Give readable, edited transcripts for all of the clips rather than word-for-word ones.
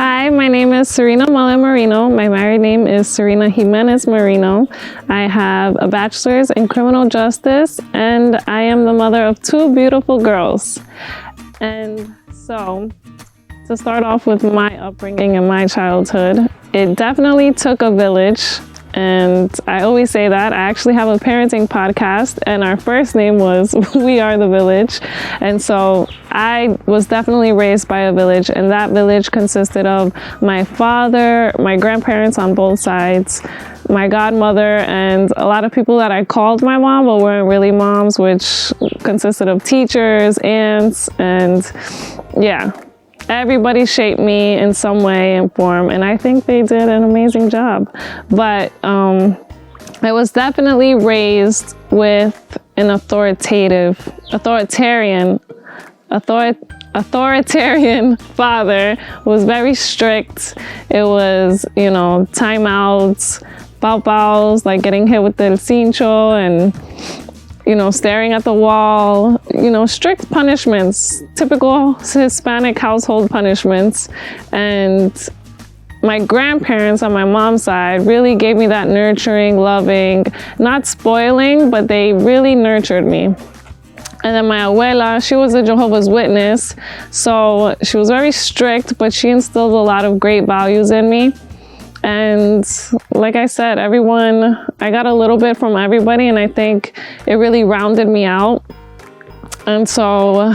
Hi, my name is Serena Mullen Marino. My married name is Serena Jimenez Marino. I have a bachelor's in criminal justice, and I am the mother of two beautiful girls. And so, to start off with my upbringing and my childhood, it definitely took a village. And I always say that. I actually have a parenting podcast, and our first name was We Are the Village. And so I was definitely raised by a village, and that village consisted of my father, my grandparents on both sides, my godmother, and a lot of people that I called my mom but weren't really moms, which consisted of teachers, aunts, and yeah. Everybody shaped me in some way and form, and I think they did an amazing job. But I was definitely raised with an authoritarian father who was very strict. It was, timeouts, paus, like getting hit with the cincho, and staring at the wall, strict punishments, typical Hispanic household punishments. And my grandparents on my mom's side really gave me that nurturing, loving, not spoiling, but they really nurtured me. And then my abuela, she was a Jehovah's Witness, so she was very strict, but she instilled a lot of great values in me. And like I said, I got a little bit from everybody, and I think it really rounded me out. And so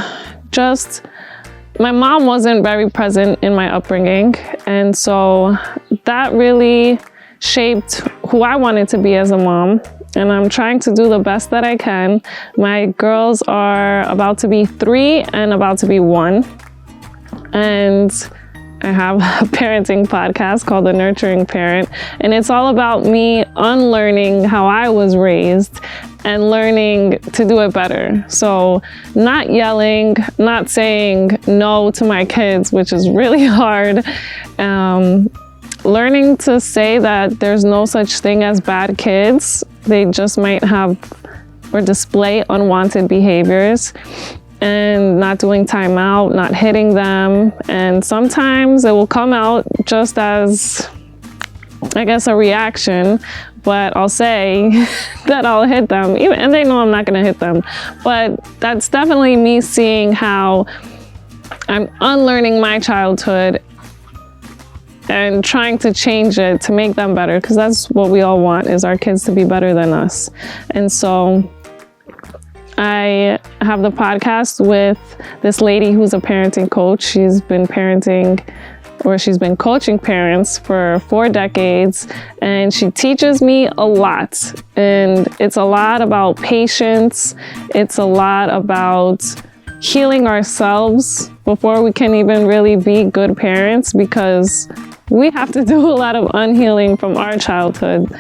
my mom wasn't very present in my upbringing, and so that really shaped who I wanted to be as a mom. And I'm trying to do the best that I can. My girls are about to be 3 and about to be 1. And I have a parenting podcast called The Nurturing Parent, and it's all about me unlearning how I was raised and learning to do it better. So not yelling, not saying no to my kids, which is really hard. Learning to say that there's no such thing as bad kids. They just might have or display unwanted behaviors. And not doing timeout, not hitting them. And sometimes it will come out just as, I guess, a reaction, but I'll say that I'll hit them, and they know I'm not gonna hit them. But that's definitely me seeing how I'm unlearning my childhood and trying to change it to make them better, because that's what we all want, is our kids to be better than us. And so I have the podcast with this lady who's a parenting coach. She's been coaching parents for 4 decades, and she teaches me a lot. And it's a lot about patience. It's a lot about healing ourselves before we can even really be good parents, because we have to do a lot of unhealing from our childhood.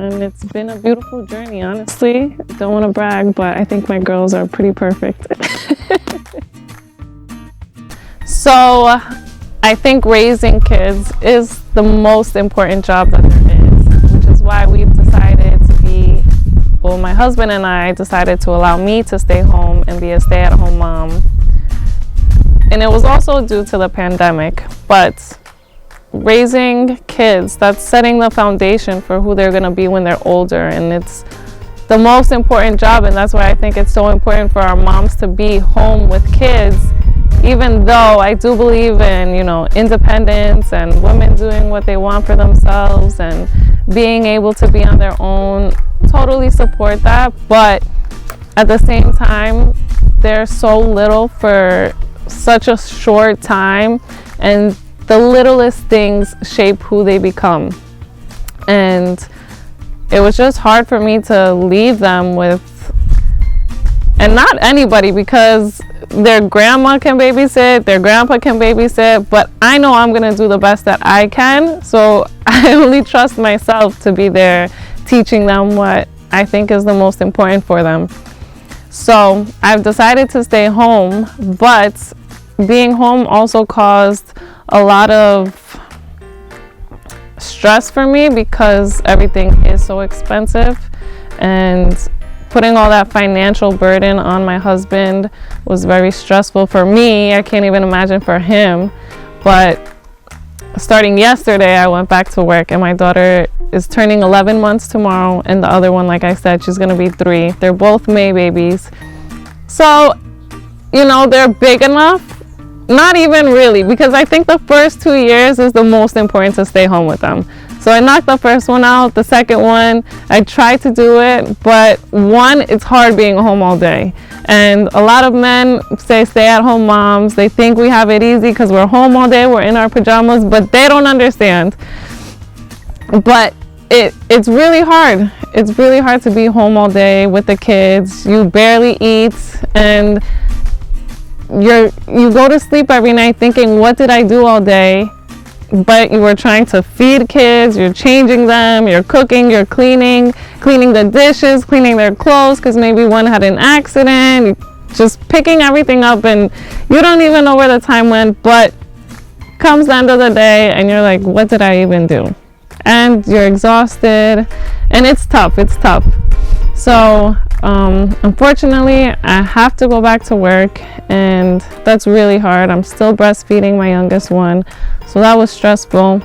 And it's been a beautiful journey, honestly. Don't want to brag, but I think my girls are pretty perfect. So I think raising kids is the most important job that there is, which is why we've decided my husband and I decided to allow me to stay home and be a stay-at-home mom. And it was also due to the pandemic, but raising kids, that's setting the foundation for who they're going to be when they're older, and it's the most important job. And that's why I think it's so important for our moms to be home with kids, even though I do believe in independence and women doing what they want for themselves and being able to be on their own. Totally support that, but at the same time, they're so little for such a short time, and the littlest things shape who they become. And it was just hard for me to leave them with, and not anybody, because their grandma can babysit, their grandpa can babysit, but I know I'm gonna do the best that I can. So I only trust myself to be there teaching them what I think is the most important for them. So I've decided to stay home, but being home also caused a lot of stress for me, because everything is so expensive, and putting all that financial burden on my husband was very stressful for me. I can't even imagine for him. But starting yesterday, I went back to work, and my daughter is turning 11 months tomorrow, and the other one, like I said, she's gonna be 3. They're both May babies. So, you know, they're big enough. Not even really, because I think the first 2 years is the most important to stay home with them. So I knocked the first one out. The second one, I tried to do it, but one, it's hard being home all day. And a lot of men say stay-at-home moms. They think we have it easy because we're home all day, we're in our pajamas, but they don't understand. But it's really hard. It's really hard to be home all day with the kids. You barely eat, and you go to sleep every night thinking, what did I do all day? But you were trying to feed kids, you're changing them, you're cooking, you're cleaning the dishes, cleaning their clothes because maybe one had an accident, just picking everything up, and you don't even know where the time went. But comes the end of the day and you're like, what did I even do? And you're exhausted, and it's tough. So unfortunately, I have to go back to work, and that's really hard. I'm still breastfeeding my youngest one, so that was stressful.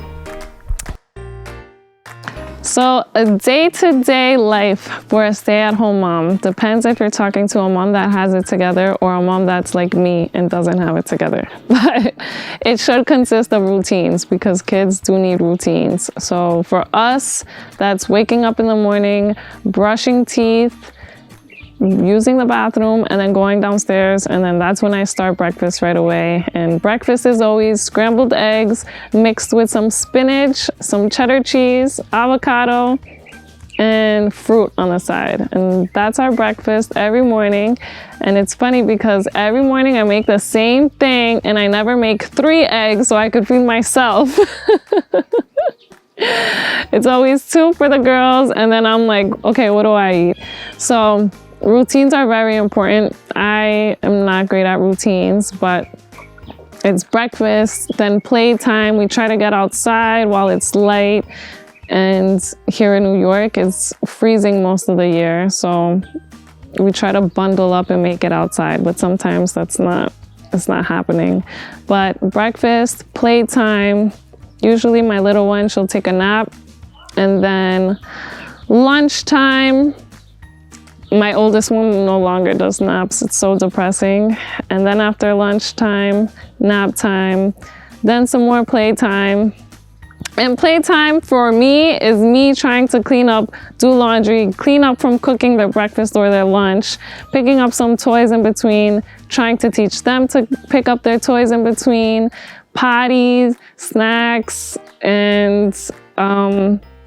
So a day-to-day life for a stay-at-home mom depends if you're talking to a mom that has it together or a mom that's like me and doesn't have it together. But it should consist of routines, because kids do need routines. So for us, that's waking up in the morning, brushing teeth, using the bathroom, and then going downstairs, and then that's when I start breakfast right away. And breakfast is always scrambled eggs mixed with some spinach, some cheddar cheese, avocado, and fruit on the side. And that's our breakfast every morning. And it's funny because every morning I make the same thing, and I never make 3 eggs so I could feed myself. It's always 2 for the girls, and then I'm like, okay, what do I eat? So routines are very important. I am not great at routines, but it's breakfast, then playtime. We try to get outside while it's light, and here in New York it's freezing most of the year, so we try to bundle up and make it outside, but sometimes it's not happening. But breakfast, playtime, usually my little one, she'll take a nap, and then lunchtime, my oldest one no longer does naps. It's so depressing. And then after lunchtime, nap time, then some more playtime. And playtime for me is me trying to clean up, do laundry, clean up from cooking their breakfast or their lunch, picking up some toys in between, trying to teach them to pick up their toys in between, potties, snacks, and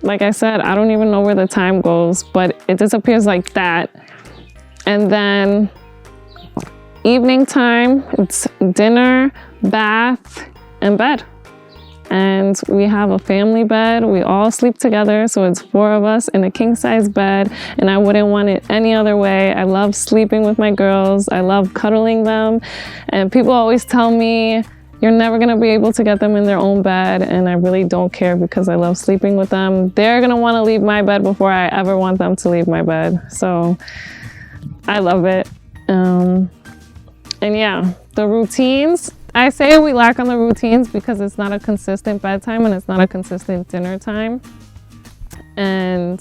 like I said, I don't even know where the time goes, but it disappears like that. And then evening time, it's dinner, bath, and bed. And we have a family bed. We all sleep together, so it's 4 of us in a king-size bed, and I wouldn't want it any other way. I love sleeping with my girls. I love cuddling them. And people always tell me, you're never gonna be able to get them in their own bed, and I really don't care because I love sleeping with them. They're gonna wanna leave my bed before I ever want them to leave my bed. So I love it. And yeah, the routines, I say we lack on the routines because it's not a consistent bedtime and it's not a consistent dinner time. And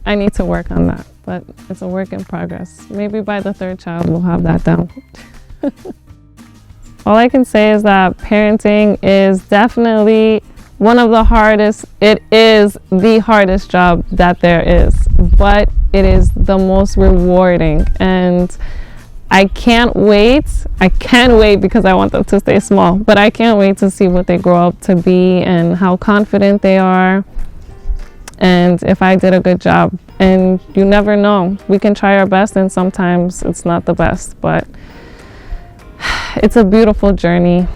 I need to work on that, but it's a work in progress. Maybe by the 3rd child, we'll have that down. All I can say is that parenting is definitely one of the hardest. It is the hardest job that there is, but it is the most rewarding. And I can't wait. I can't wait because I want them to stay small, but I can't wait to see what they grow up to be and how confident they are, and if I did a good job. And you never know. We can try our best, and sometimes it's not the best, but it's a beautiful journey.